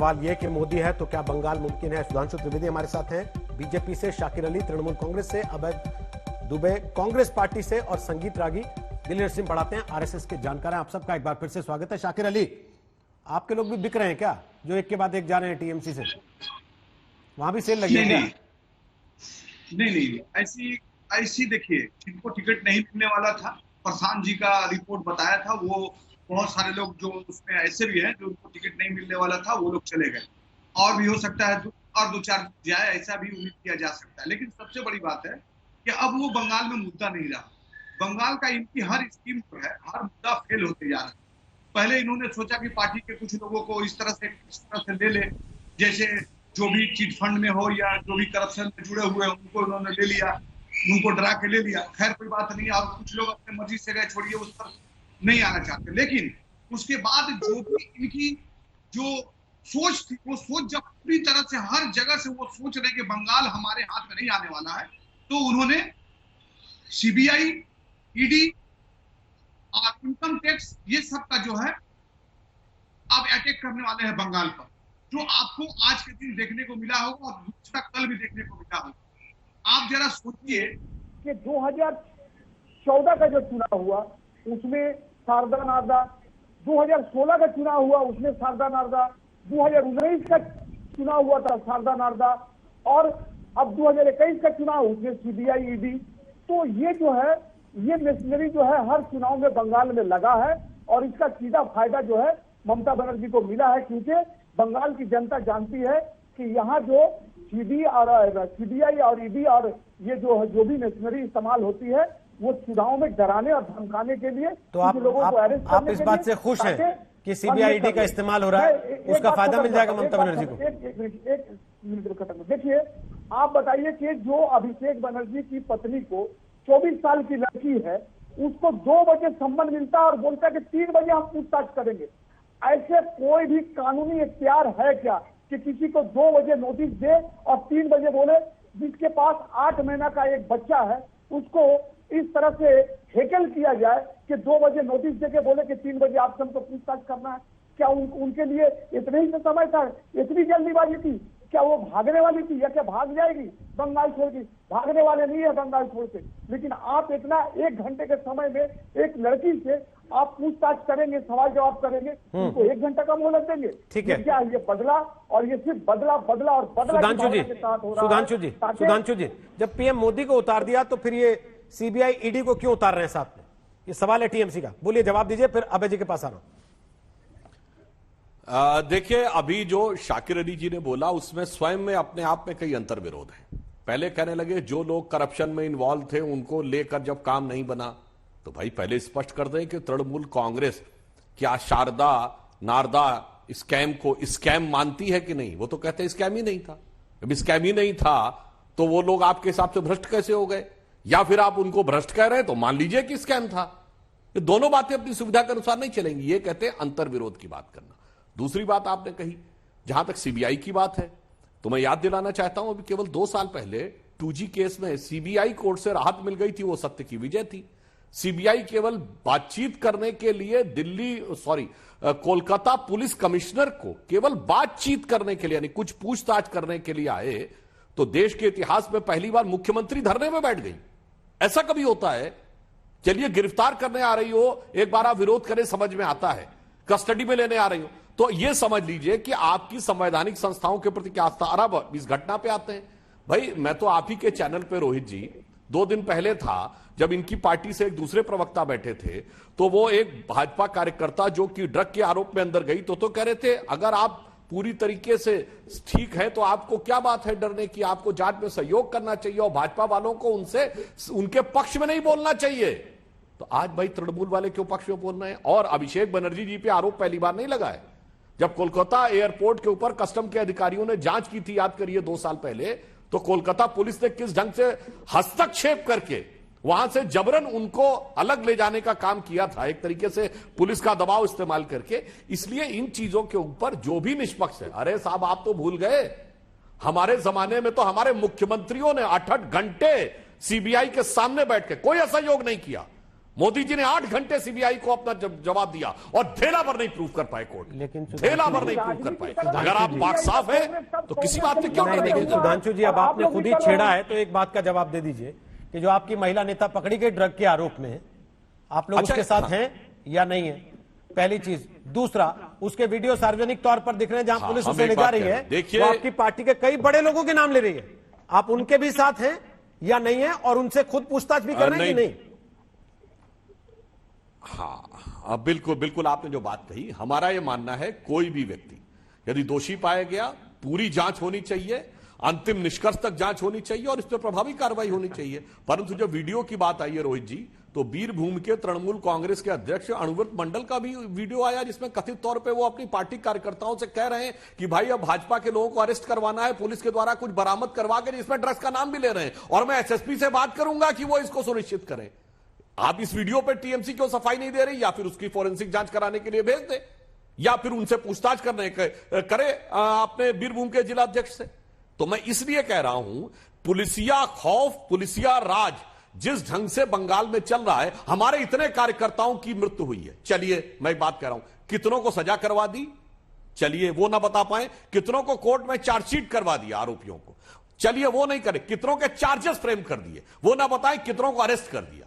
सवाल ये कि मोदी है तो क्या बंगाल मुमकिन है। सुधांशु त्रिवेदी हमारे साथ हैं, बीजेपी से शाकिर अली, तृणमूल कांग्रेस से अभय दुबे कांग्रेस पार्टी से, और संगीत रागी दिल्ली यूनिवर्सिटी में पढ़ाते हैं, आरएसएस के जानकार हैं। आप सबका एक बार फिर से स्वागत है। शाकिर अली, आपके लोग भी बिक रहे हैं क्या, जो एक के बाद एक जा रहे हैं टीएमसी से? वहां भी सेल लगी है क्या? नहीं, ऐसी देखिए, जिनको टिकट नहीं मिलने वाला था, प्रशांत जी का रिपोर्ट बताया था, वो बहुत सारे लोग जो उसमें ऐसे भी हैं जो उनको टिकट नहीं मिलने वाला था, वो लोग चले गए। और भी हो सकता है और दो चार जाए, ऐसा भी उम्मीद किया जा सकता है। लेकिन सबसे बड़ी बात है कि अब वो बंगाल में मुद्दा नहीं रहा। बंगाल का इनकी हर स्कीम जो है, हर मुद्दा फेल होते जा रहा है। पहले इन्होंने सोचा कि पार्टी के कुछ लोगों को इस तरह से ले ले, जैसे जो भी चिट फंड में हो या जो भी करप्शन में जुड़े हुए हैं उनको इन्होंने ले लिया, उनको डरा के ले लिया। खैर कोई बात नहीं, और कुछ लोग अपने मर्जी से गए, छोड़िए, उस पर नहीं आना चाहते। लेकिन उसके बाद जो भी इनकी जो सोच थी, वो सोच जब पूरी तरह से हर जगह से वो सोच रहे कि बंगाल हमारे हाथ में नहीं आने वाला है, तो उन्होंने सीबीआई, ईडी और इनकम टैक्स, ये सब का जो है अब अटैक करने वाले हैं बंगाल पर, जो आपको आज के दिन देखने को मिला होगा और दूसरा कल भी देखने को मिला होगा। आप जरा सोचिए कि 2014 का जो चुनाव हुआ उसमें शारदा नारदा, 2016 का चुनाव हुआ उसमें शारदा नारदा, 2019 का चुनाव हुआ था शारदा नारदा, और अब 2021 का चुनाव उसमें सीबीआई, ईडी। तो ये जो है, ये मशीनरी जो है हर चुनाव में बंगाल में लगा है, और इसका सीधा फायदा जो है ममता बनर्जी को मिला है, क्योंकि बंगाल की जनता जानती है कि यहाँ जो सीबीआई और ईडी और ये जो भी मशीनरी इस्तेमाल होती है, वो चुनाव में डराने और धमकाने के लिए, तो आप इस बात से खुश हैं कि सीबीआई, ईडी का इस्तेमाल हो रहा है, उसका फायदा मिल जाएगा ममता बनर्जी को? एक मिनट खत्म। देखिए, आप बताइए कि जो अभिषेक बनर्जी की पत्नी को 24 साल की लड़की है, उसको 2 बजे सम्मन मिलता है और बोलता है कि 3 बजे हम पूछताछ करेंगे। ऐसे कोई भी कानूनी इख्तियार है क्या कि किसी को 2 बजे नोटिस दे और 3 बजे बोले? जिसके पास 8 महीना का एक बच्चा है, उसको इस तरह से हेकल किया जाए कि 2 बजे नोटिस देके बोले कि 3 बजे आपसे हमको पूछताछ करना है। क्या उनके लिए इतने ही समय था, इतनी जल्दीबाजी थी? क्या वो भागने वाली थी, या क्या भाग जाएगी बंगाल छोड़ के? भागने वाले नहीं है बंगाल छोड़ के। लेकिन आप इतना 1 घंटे के समय में एक लड़की से आप पूछताछ करेंगे, सवाल जवाब करेंगे, उनको 1 घंटा का मोहलत देंगे? ठीक है, क्या ये बदला? और ये सिर्फ बदला और बदला के साथ हो रहा है। सुधांशु जी, जब पीएम मोदी को उतार दिया तो फिर ये सीबीआई, ईडी को क्यों उतार रहे हैं साथ में? ये सवाल है टीएमसी का। बोलिए, जवाब दीजिए, फिर अभय जी के पास आ रहा हूं। देखिए, अभी जो शाकिर अली जी ने बोला उसमें स्वयं में अपने आप में कई अंतर विरोध है। पहले कहने लगे जो लोग करप्शन में इन्वॉल्व थे उनको लेकर जब काम नहीं बना, तो भाई पहले स्पष्ट कर दें कि तृणमूल कांग्रेस क्या शारदा नारदा स्कैम को स्कैम मानती है कि नहीं? वो तो कहते हैं स्कैम ही नहीं था। जब स्कैम ही नहीं था तो वो लोग आपके हिसाब से भ्रष्ट कैसे हो गए? या फिर आप उनको भ्रष्ट कह रहे हैं तो मान लीजिए कि स्कैम था। ये दोनों बातें अपनी सुविधा के अनुसार नहीं चलेंगी। ये कहते हैं अंतर विरोध की बात करना। दूसरी बात आपने कही, जहां तक सीबीआई की बात है, तो मैं याद दिलाना चाहता हूं, अभी केवल 2 साल पहले 2G केस में सीबीआई कोर्ट से राहत मिल गई थी, वो सत्य की विजय थी। सीबीआई केवल बातचीत करने के लिए कोलकाता पुलिस कमिश्नर को केवल बातचीत करने के लिए, यानी कुछ पूछताछ करने के लिए आए, तो देश के इतिहास में पहली बार मुख्यमंत्री धरने में बैठ गई। ऐसा कभी होता है? चलिए, गिरफ्तार करने आ रही हो, एक बार आप विरोध करें, समझ में आता है। कस्टडी में लेने आ रही हो, तो यह समझ लीजिए कि आपकी संवैधानिक संस्थाओं के प्रति क्या आस्था। अब इस घटना पे आते हैं। भाई, मैं तो आप ही के चैनल पे, रोहित जी, 2 दिन पहले था, जब इनकी पार्टी से एक दूसरे प्रवक्ता बैठे थे, तो वो एक भाजपा कार्यकर्ता जो कि ड्रग के आरोप में अंदर गई, तो कह रहे थे अगर आप पूरी तरीके से ठीक है तो आपको क्या बात है डरने की? आपको जांच में सहयोग करना चाहिए और भाजपा वालों को उनके पक्ष में नहीं बोलना चाहिए। तो आज भाई तृणमूल वाले क्यों पक्ष में बोल रहे हैं? और अभिषेक बनर्जी जी पे आरोप पहली बार नहीं लगा है। जब कोलकाता एयरपोर्ट के ऊपर कस्टम के अधिकारियों ने जांच की थी, याद करिए 2 साल पहले, तो कोलकाता पुलिस ने किस ढंग से हस्तक्षेप करके वहां से जबरन उनको अलग ले जाने का काम किया था, एक तरीके से पुलिस का दबाव इस्तेमाल करके। इसलिए इन चीजों के ऊपर जो भी निष्पक्ष है, अरे साहब आप तो भूल गए, हमारे जमाने में तो हमारे मुख्यमंत्रियों ने 8-8 घंटे सीबीआई के सामने बैठ के कोई असहयोग नहीं किया। मोदी जी ने 8 घंटे सीबीआई को अपना जवाब दिया और ढेला भर नहीं प्रूफ कर पाए कोर्ट, लेकिन ढेला भर नहीं प्रूफ कर पाए। अगर आप बात साफ है तो किसी बात पे क्यों नहीं, करने लेकिन की सुधांशु जी अब आपने खुद ही छेड़ा है तो एक बात का जवाब दे दीजिए कि जो आपकी महिला नेता पकड़ी गई ड्रग के आरोप में, आप लोग अच्छा, उसके साथ हैं या नहीं है, पहली चीज। दूसरा, उसके वीडियो सार्वजनिक तौर पर दिख रहे हैं जहां पुलिस हम उसे एक ले जा बात रही कह रहे है, हैं, देखिए वो आपकी पार्टी के कई बड़े लोगों के नाम ले रही है, आप उनके भी साथ हैं या नहीं है, और उनसे खुद पूछताछ भी कर रहे हैं कि नहीं? हाँ, बिल्कुल बिल्कुल आपने जो बात कही, हमारा यह मानना है कोई भी व्यक्ति यदि दोषी पाया गया, पूरी जांच होनी चाहिए, अंतिम निष्कर्ष तक जांच होनी चाहिए और इस पर प्रभावी कार्रवाई होनी चाहिए। परंतु जब वीडियो की बात आई है रोहित जी, तो बीरभूम के तृणमूल कांग्रेस के अध्यक्ष अणुव्रत मंडल का भी वीडियो आया जिसमें कथित तौर पे वो अपनी पार्टी कार्यकर्ताओं से कह रहे हैं कि भाई अब भाजपा के लोगों को अरेस्ट करवाना है, पुलिस के द्वारा कुछ बरामद करवा के जिसमें ड्रग्स का नाम भी ले रहे हैं और मैं एसएसपी से बात करूंगा कि वो इसको सुनिश्चित करें। आप इस वीडियो पर टीएमसी क्यों सफाई नहीं दे रही, या फिर उसकी फोरेंसिक जांच कराने के लिए भेज दे, या फिर उनसे पूछताछ करे अपने बीरभूम के जिला अध्यक्ष से। तो मैं इसलिए कह रहा हूं, पुलिसिया खौफ, पुलिसिया राज जिस ढंग से बंगाल में चल रहा है, हमारे इतने कार्यकर्ताओं की मृत्यु हुई है, चलिए मैं बात कर रहा हूं, कितनों को सजा करवा दी, चलिए वो ना बता पाए, कितनों को कोर्ट में चार्जशीट करवा दिया आरोपियों को, चलिए वो नहीं करे, कितनों के चार्जेस फ्रेम कर दिए, वो ना बताएं, कितनों को अरेस्ट कर दिया।